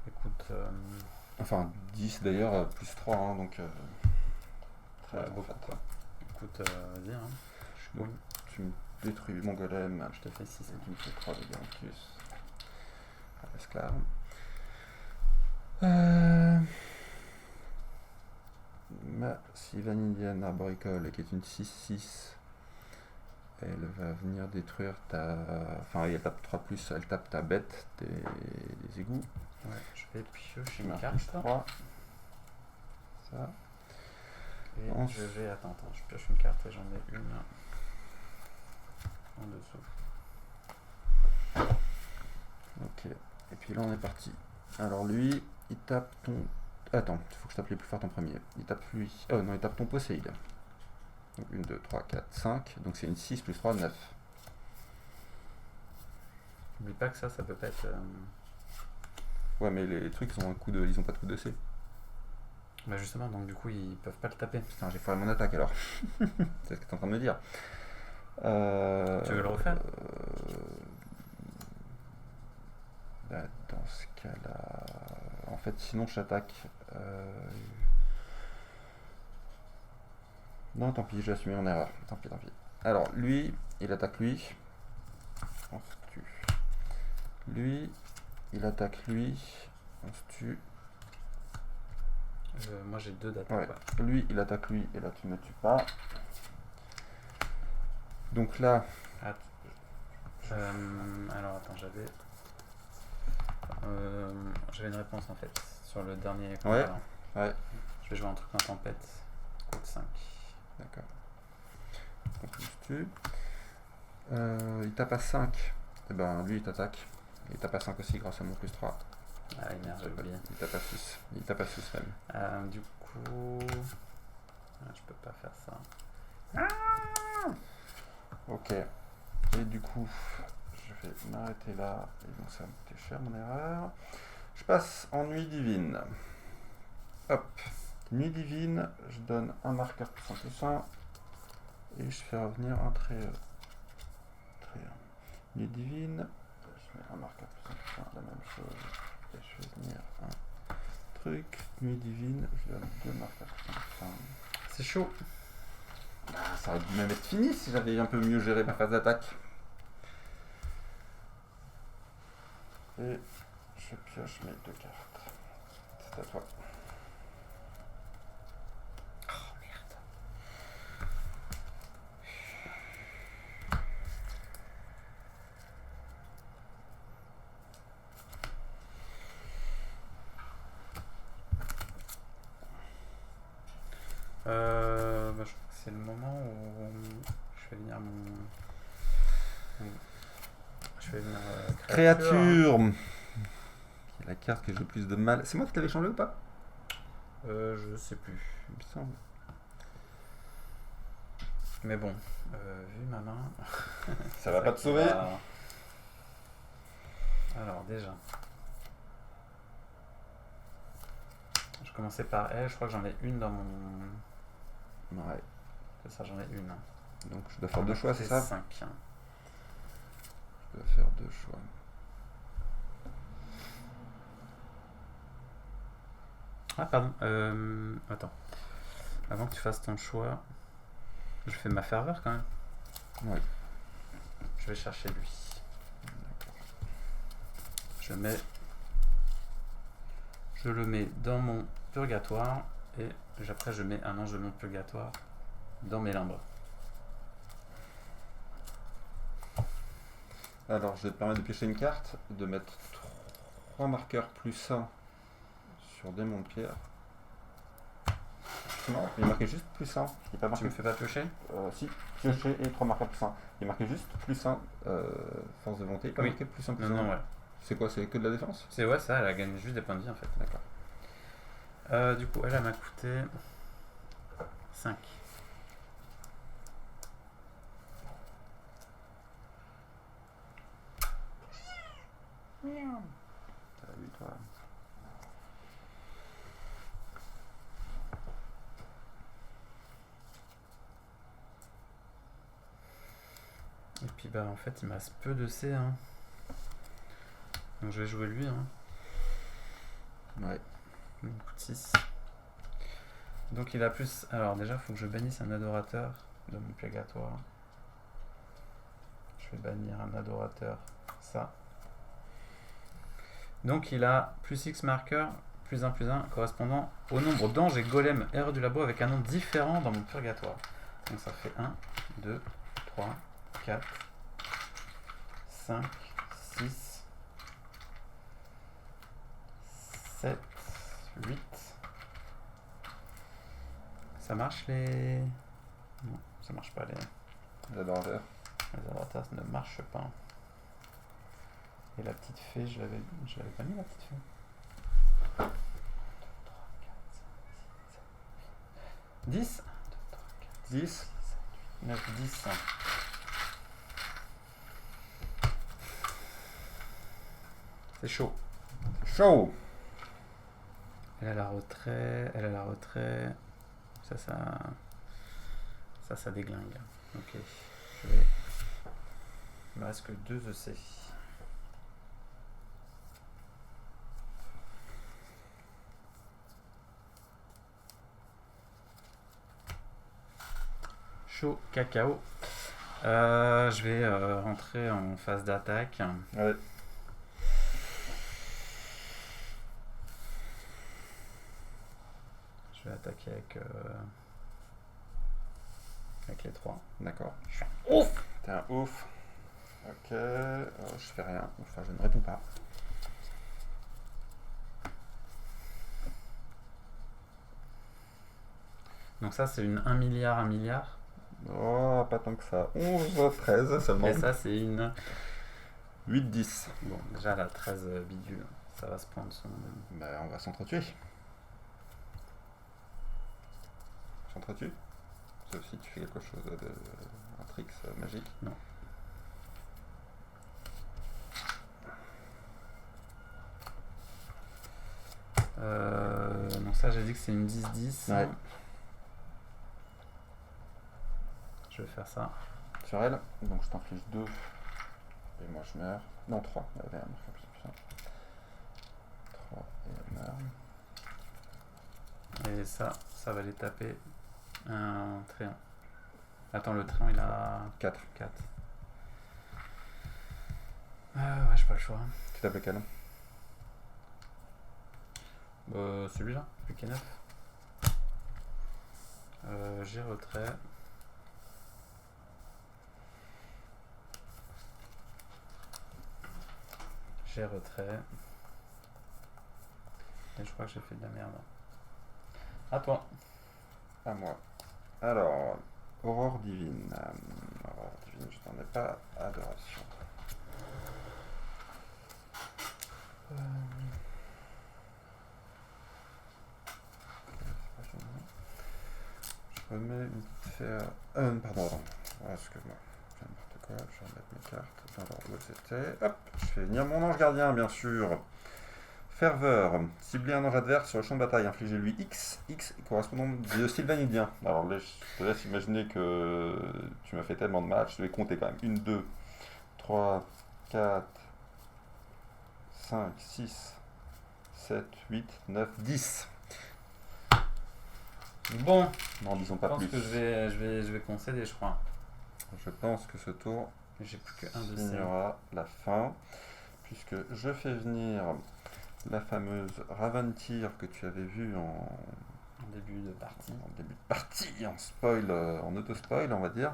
Écoute, Enfin, 10 d'ailleurs, plus 3, hein, donc... très ouais, en beaucoup fait. quoi. Écoute, vas-y, hein. Je suis Donc, tu me détruis mon golem, Je te fais 6. et tu me fais 3 dégâts en plus. À l'esclave. Ma Sylvanilienne Arboricole, qui est une 6-6, elle va venir détruire ta... Enfin, elle tape 3+, elle tape ta bête des égouts. Ouais, je vais piocher Je une marque carte. 3. Ça. Et Ensuite- je vais. Attends, je pioche une carte et j'en ai une en dessous. Ok. Et puis là, on est parti. Alors lui, il tape ton... Attends, il faut que je tape les plus forts en premier. Il tape lui... Oh non, il tape ton Poséide. Donc 1, 2, 3, 4, 5. Donc c'est une 6 plus 3, 9. N'oublie pas que ça peut pas être. Ouais, mais les trucs, ils ont ils ont pas de coup de C. Bah justement, donc du coup, ils peuvent pas le taper. Putain, j'ai foiré mon attaque alors. C'est ce que t'es en train de me dire. Tu veux le refaire Bah, dans ce cas-là... En fait, sinon, j'attaque... Non, tant pis, j'ai assumé mon erreur. Tant pis. Alors, lui, il attaque lui. On se tue. Lui, il attaque lui. On se tue. Moi j'ai 2 d'attaque. Ouais. Lui, il attaque lui, et là, tu me tues pas. Donc là... Alors attends, j'avais une réponse en fait sur le dernier Ouais. combat, là. Ouais, Je vais jouer un truc en tempête. Coûte 5. d'accord. Donc, il se tue. Il tape à 5. Et ben, lui, il t'attaque. Il tape à 5 aussi grâce à mon plus 3. Ah merde, j'ai oublié. Il tape à 6. Il tape à 6 même. Du coup. Je peux pas faire ça. Ok. Et du coup, je vais m'arrêter là. Et donc ça va me coûter cher mon erreur. Je passe en nuit divine. Hop. Nuit divine, je donne un marqueur plus 1 plus 1. Et je fais revenir un trait 1. Nuit divine, je mets un marqueur plus 1 plus 1, la même chose. Et je fais venir un truc. Nuit divine, je donne 2 marqueurs plus 1 plus 1. C'est chaud. Ah, ça aurait dû même être fini si j'avais un peu mieux géré ma phase d'attaque. Et je pioche mes 2 cartes. C'est à toi. Oh merde. Je crois que c'est le moment où je fais venir je fais venir Créature, qui est la carte que j'ai le plus de mal. C'est moi qui t'avais changé ou pas? Je sais plus. Il me semble. Mais bon, vu ma main. Ça va pas te sauver. Alors déjà. Je commençais par elle, je crois que j'en ai une dans mon. Ouais. C'est ça, j'en ai une. Donc je dois faire 2 choix, c'est ça? 5. Je dois faire 2 choix. Ah pardon, attends. Avant que tu fasses ton choix, je fais ma ferveur quand même. Ouais. Je vais chercher lui. D'accord. je le mets dans mon purgatoire et après je mets un ange de mon purgatoire dans mes limbres. Alors, je vais te permettre de piocher une carte, de mettre 3 marqueurs plus 1 sur des monts de pierre. Non, il est marqué juste plus 1. Il n'est pas marqué. Tu me fais pas piocher? Si, piocher et 3 marqueurs plus 1. Il est marqué juste plus 1 force de volonté. Il n'est pas Oui. marqué plus 1 plus 1. Non, ouais. C'est quoi? C'est que de la défense? C'est ouais, ça, elle a gagné juste des points de vie en fait. D'accord. Du coup, elle m'a coûté 5. T'as vu, toi. Et puis bah en fait il me reste peu de C hein. Donc je vais jouer lui hein. Ouais. Il me coûte 6. Donc il a plus. Alors déjà faut que je bannisse un adorateur de mon purgatoire. Je vais bannir un adorateur. Ça. Donc il a plus X marqueur, plus 1 correspondant au nombre d'anges et golems héros du labo avec un nom différent dans mon purgatoire. Donc ça fait 1, 2, 3, 4, 5, 6, 7, 8. Ça marche les... Non, ça marche pas les L'adorateur. adorateurs, ça ne marche pas. Et la petite fée, je l'avais pas mis la petite fée. 1, 2, 3, 4, 5, 6, 7, 10 1, 2, 3, 4, 10. 9, 10. C'est chaud. Chaud. Elle a la retrait. Ça déglingue. Ok. Je vais... Il me reste que 2 EC. Chaud cacao. Je vais rentrer en phase d'attaque. Ouais. Je vais attaquer avec les 3. D'accord. Je suis un ouf. T'es un ouf. Ok. Je fais rien. Enfin, je ne réponds pas. Donc ça c'est une 1 milliard. Oh, pas tant que ça. 11, 13 seulement. Et ça c'est une... 8, 10. Bon déjà la 13 bidule. Ça va se prendre son... Bah, on va s'entretuer. S'entretue? Sauf si tu fais quelque chose de... un trick magique. Non. Donc ça j'ai dit que c'est une 10-10. Ouais. Je vais faire ça. Sur elle, donc je t'inflige 2. Et moi je meurs. Non, 3. Elle avait un marqueur plus puissant. 3 et elle meurt. Et ça va les taper un tréant. Attends, le tréant il a 4. 4. Ouais, j'ai pas le choix. Tu tapes lequel? Celui-là, celui qui est 9. J'ai retrait. J'ai retrait. Et je crois que j'ai fait de la merde. À toi. À moi. Alors, Aurore divine. Aurore divine, je n'en ai pas. Adoration. Je remets une petite fée à... pardon. Ah, excuse-moi. Je fais n'importe quoi. Je vais remettre mes cartes dans l'ordre où c'était. Hop, je fais venir mon ange gardien, bien sûr. Ferveur. Cibler un ange adverse sur le champ de bataille. Infligez-lui X. X correspondant de style vanidien. Alors là, je te laisse imaginer que tu m'as fait tellement de mal. Je vais compter quand même. 1, 2, 3, 4, 5, 6, 7, 8, 9, 10. Bon, Non, disons je pas pense plus. que je vais concéder, je crois. Je pense que ce tour J'ai plus que 1 de C. signera la fin. puisque je fais venir la fameuse Raventir que tu avais vue en début de partie, en spoil, en auto-spoil, on va dire.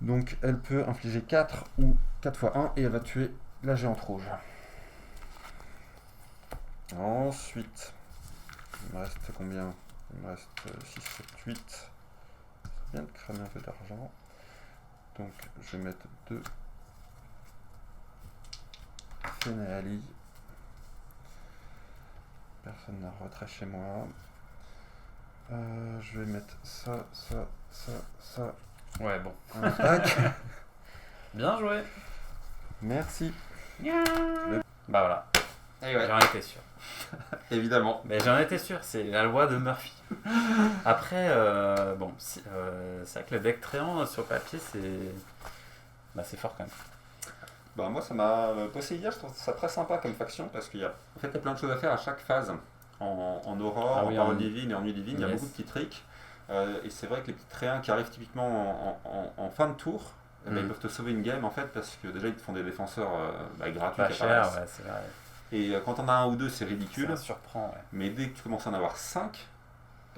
Donc elle peut infliger 4 ou 4 fois 1 et elle va tuer la géante rouge. Ensuite, il me reste combien? Il me reste 6, 7, 8. C'est bien de cramer un peu d'argent. Donc je vais mettre 2 Fénéali. Personne n'a retrait chez moi. Je vais mettre ça. Ouais, bon. Un tac. Bien joué. Merci. Bah voilà. Et ouais, J'en étais sûr. évidemment. Mais j'en étais sûr, c'est la loi de Murphy. Après, bon, c'est vrai que le deck Tréant sur papier, c'est fort quand même. Bah moi ça m'a passé hier, je trouve ça très sympa comme faction parce qu'il y a, en fait, il y a plein de choses à faire à chaque phase. En aurore, Ah oui, en parole en- divine et en nuit divine, il y a Yes. beaucoup de petits tricks. Et c'est vrai que les petits tréins qui arrivent typiquement en fin de tour, eh ben, ils peuvent te sauver une game en fait parce que déjà ils te font des défenseurs gratuits Pas qui cher, apparaissent. ouais, c'est vrai. Et quand on a un ou deux c'est ridicule, Ça surprend, ouais. mais dès que tu commences à en avoir 5,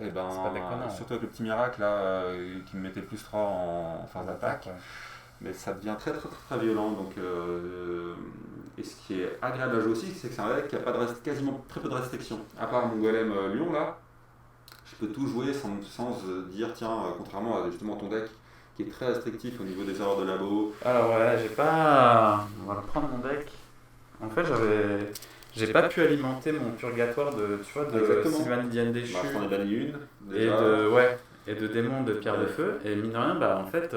et ben, C'est pas déconnant, surtout avec le petit miracle là, qui me mettait plus 3 en phase d'attaque, Ouais. mais ça devient très très très, très violent. Donc, et ce qui est agréable à jouer aussi, c'est que c'est un deck qui n'a pas de quasiment très peu de restrictions. À part mon golem lion là, je peux tout jouer sans dire tiens, contrairement à justement ton deck qui est très restrictif au niveau des erreurs de labo. Alors ouais, j'ai pas... On va reprendre mon deck. En fait, j'ai pas pu alimenter mon purgatoire de, tu vois, de Exactement. Sylvanidienne déchu Bah, je t'en ai banni une et déjà. et de démons de pierre de feu. Et mine de rien, bah en fait,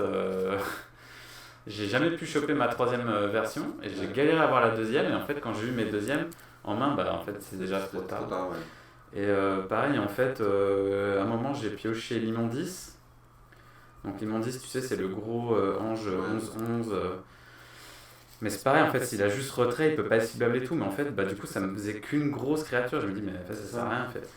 j'ai jamais pu choper ma troisième version et j'ai galéré à avoir la deuxième. Et en fait, quand j'ai eu mes deuxièmes en main, bah en fait, c'est déjà trop C'est tard. ouais. Et pareil, en fait, à un moment, j'ai pioché l'immondice. Donc l'immondice, tu sais, c'est le gros ange 11-11. Mais c'est pareil, en fait, s'il a juste retrait, il peut pas esquiver et tout. Mais en fait, bah, du coup, ça me faisait qu'une grosse créature. Je me dis, mais en fait, ça sert à rien, en fait.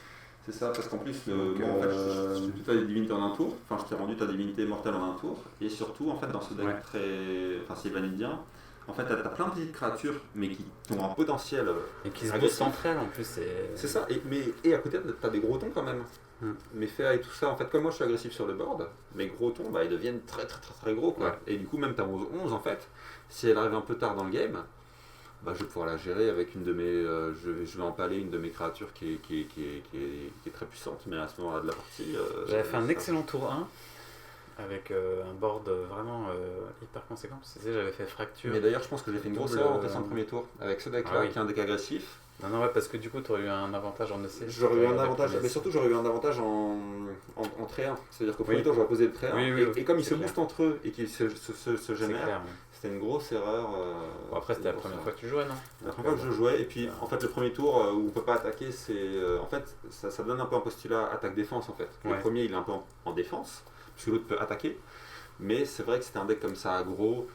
C'est ça, parce qu'en plus, Donc, bon, en fait, je t'ai ta divinité en un tour, enfin je t'ai rendu ta divinité mortelle en un tour, et surtout, en fait, dans ce deck Ouais. très. Enfin, sylvanidien, en fait, t'as plein de petites créatures, mais qui ont un potentiel. Et qui se agressif. boostent entre elles, en plus. C'est ça, et à côté, t'as des gros tons quand même. Hmm. Mais Féa et tout ça, en fait, comme moi je suis agressif sur le board, mes gros tons, bah, ils deviennent très très très très gros, quoi. Ouais. Et du coup, même ta 11-11, en fait, si elle arrive un peu tard dans le game, bah, je vais pouvoir la gérer avec une de mes. Je vais empaler une de mes créatures qui est très puissante, mais à ce moment-là de la partie. J'avais fait un ça- excellent tour 1 avec un board vraiment hyper conséquent. Parce que tu sais, j'avais fait fracture. Mais d'ailleurs, je pense que j'ai fait une grosse Double, erreur en testant le premier tour avec ce deck-là, Ah oui. qui est un deck agressif. Non, non, ouais, parce que du coup, tu aurais eu un avantage en EC. J'aurais eu un Avec avantage, le mais surtout j'aurais eu un avantage en trait 1. C'est-à-dire qu'au premier Oui. tour, j'aurais posé le trait 1. Oui, oui, et comme ils c'est se clair. boostent entre eux et qu'ils se C'est génèrent, clair. Ouais. c'était une grosse erreur. Bon, après, c'était la première fois que tu jouais, non? La première fois que je jouais, et puis en fait le premier tour où on peut pas attaquer, c'est en fait ça donne un peu un postulat attaque-défense en fait. Le Ouais. premier il est un peu en défense, puisque l'autre peut attaquer, mais c'est vrai que c'était un deck comme ça aggro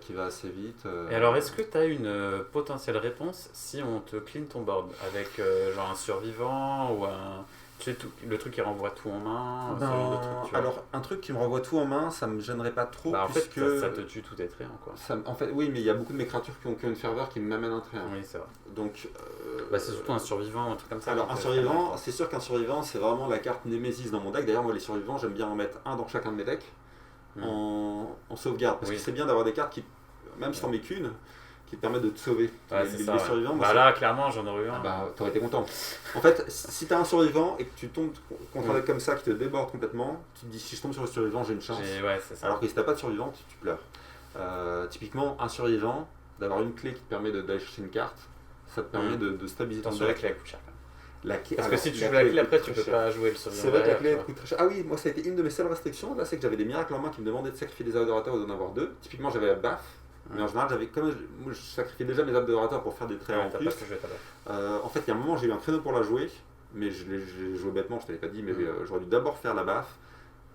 qui va assez vite. Et alors, est-ce que tu as une potentielle réponse si on te clean ton board avec genre un survivant ou un. Tu sais, le truc qui renvoie tout en main, ce genre de truc, tu vois. Alors un truc qui me renvoie tout en main, ça me gênerait pas trop, Bah, en fait, puisque ça te tue tout tes traits, quoi. en fait oui, mais il y a beaucoup de mes créatures qui ont une ferveur qui m'amènent un trait. Oui, c'est vrai. Donc Bah, c'est surtout un survivant, un truc comme ça. alors qui un te- survivant, c'est sûr qu'un survivant c'est vraiment la carte Némésis dans mon deck. D'ailleurs moi les survivants j'aime bien en mettre un dans chacun de mes decks en sauvegarde, parce Oui. que c'est bien d'avoir des cartes qui, même si t'en mets qu'une, qui te permettent de te sauver. Ouais, les c'est les ça. Ouais. survivants, moi, Bah, là, clairement, j'en aurais eu un. bah, t'aurais été content. En fait, si t'as un survivant et que tu tombes contre un deck comme ça qui te déborde complètement, tu te dis si je tombe sur le survivant j'ai une chance. Ouais, c'est ça. Alors que si t'as pas de survivant, tu pleures. Typiquement, un survivant, d'avoir une clé qui te permet d'aller chercher une carte, ça te permet de stabiliser ton Attention, la deck. clé, elle coûte cher. quand même. La clé- Parce que alors, si tu joues la clé, après, coûte tu très peux cher. pas jouer le survivant. C'est vrai que la derrière, clé tu elle vois. coûte très cher. Ah oui, moi ça a été une de mes seules restrictions. Là, c'est que j'avais des miracles en main qui me demandaient de sacrifier des adorateurs ou d'en avoir deux. Typiquement, j'avais la baffe. Mais en général, moi, je sacrifiais déjà mes adorateurs pour faire des traits Ouais, en t'as plus. pas pu jouer ta baffe. En fait, il y a un moment, j'ai eu un créneau pour la jouer, mais je l'ai joué bêtement, je te l'ai pas dit, mais j'aurais dû d'abord faire la baffe,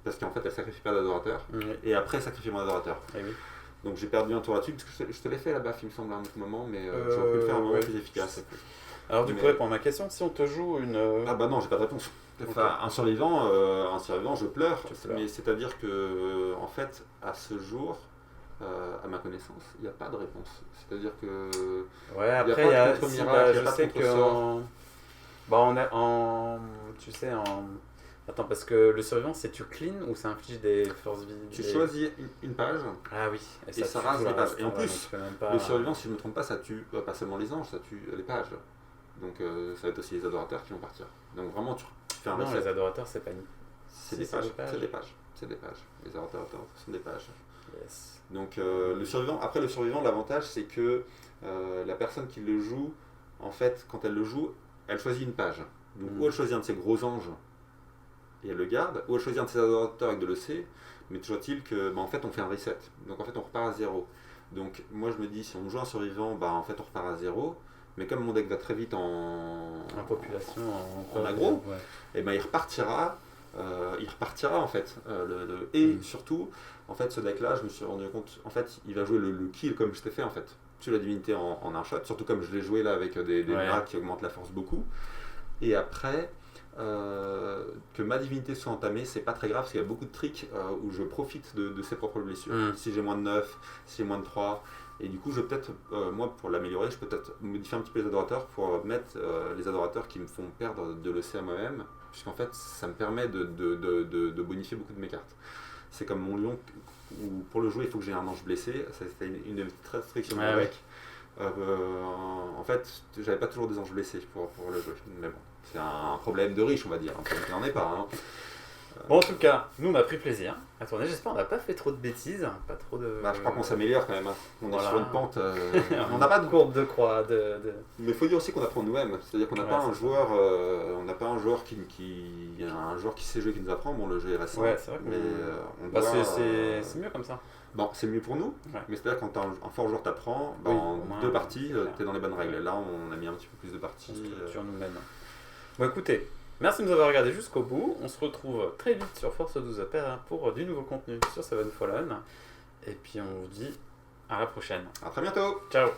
parce qu'en fait, elle sacrifie pas d'adorateur, Oui. et après sacrifier mon adorateur. Eh oui. Donc j'ai perdu un tour là-dessus, parce que je te l'ai fait la baffe, il me semble, à un autre moment, mais j'aurais pu le faire à un moment ouais, plus je efficace. sais plus. Alors, du coup, Mais- réponds à ma question. Si on te joue une. Ah bah non, j'ai pas de réponse. Enfin, un survivant, je pleure. Tu pleures. Mais c'est-à-dire que, en fait, à ce jour, à ma connaissance, il n'y a pas de réponse. C'est-à-dire que Ouais, a après, pas il y de a, contre-miracle, il y a je pas de sais que contre-sort. on est en, tu sais, attends, parce que le survivant, c'est tu clean ou ça inflige des forces vives? tu choisis une page, Ah oui, et ça ça tue rase tout le les pages. reste, Et en ouais, plus, donc tu peux même pas... le survivant, si je ne me trompe pas, ça tue pas seulement les anges, ça tue les pages. Donc ça va être aussi les adorateurs qui vont partir. Donc vraiment, tu fais un Non, reset. les adorateurs, c'est pas une... C'est si, des c'est pages. des pages. C'est des pages. C'est des pages. Les adorateurs sont des pages. Yes. Donc le survivant, après le survivant, l'avantage c'est que la personne qui le joue, en fait, quand elle le joue, elle choisit une page. Donc ou elle choisit un de ses gros anges et elle le garde, ou elle choisit un de ses adorateurs avec de l'EC, mais toujours est-il que en fait on fait un reset. Donc en fait on repart à zéro. Donc moi je me dis si on joue un survivant, en fait on repart à zéro. Mais comme mon deck va très vite En population, en aggro, ouais. et il repartira en fait. Et surtout, en fait, ce deck-là, je me suis rendu compte, en fait, il va jouer le kill comme je t'ai fait en fait. Tue la divinité en un shot, surtout comme je l'ai joué là avec des miracles qui augmentent la force beaucoup. Et après, que ma divinité soit entamée, c'est pas très grave parce qu'il y a beaucoup de tricks où je profite de ses propres blessures. Si j'ai moins de 9, si j'ai moins de 3. Et du coup, je vais peut-être, moi, pour l'améliorer, je peux peut-être modifier un petit peu les adorateurs pour mettre les adorateurs qui me font perdre de l'EC à moi-même, puisqu'en fait, ça me permet de bonifier beaucoup de mes cartes. C'est comme mon lion, où pour le jouer, il faut que j'ai un ange blessé. C'était une des restrictions de mon deck. En fait, j'avais pas toujours des anges blessés pour le jouer. Mais bon, c'est un problème de riche, on va dire. Un problème qui n'en est pas. Hein. Bon, en tout cas, nous on a pris plaisir à tourner. J'espère qu'on n'a pas fait trop de bêtises, pas trop de. Je crois qu'on s'améliore quand même. Hein. On est sur une pente. On n'a pas de courbe de croix. Mais il faut dire aussi qu'on apprend nous-mêmes. C'est-à-dire qu'on n'a pas un joueur, qui sait jouer qui nous apprend. Bon, le jeu est récent. Ouais, c'est vrai. Mais c'est mieux comme ça. Bon, c'est mieux pour nous. Ouais. Mais c'est-à-dire quand un fort joueur t'apprend, en 2 parties, t'es dans les bonnes règles. Là, on a mis un petit peu plus de parties. Structure nous-mêmes. Bon, écoutez. Merci de nous avoir regardé jusqu'au bout. On se retrouve très vite sur Force 12 Opera pour du nouveau contenu sur Seven Fallen. Et puis on vous dit à la prochaine. À très bientôt. Ciao.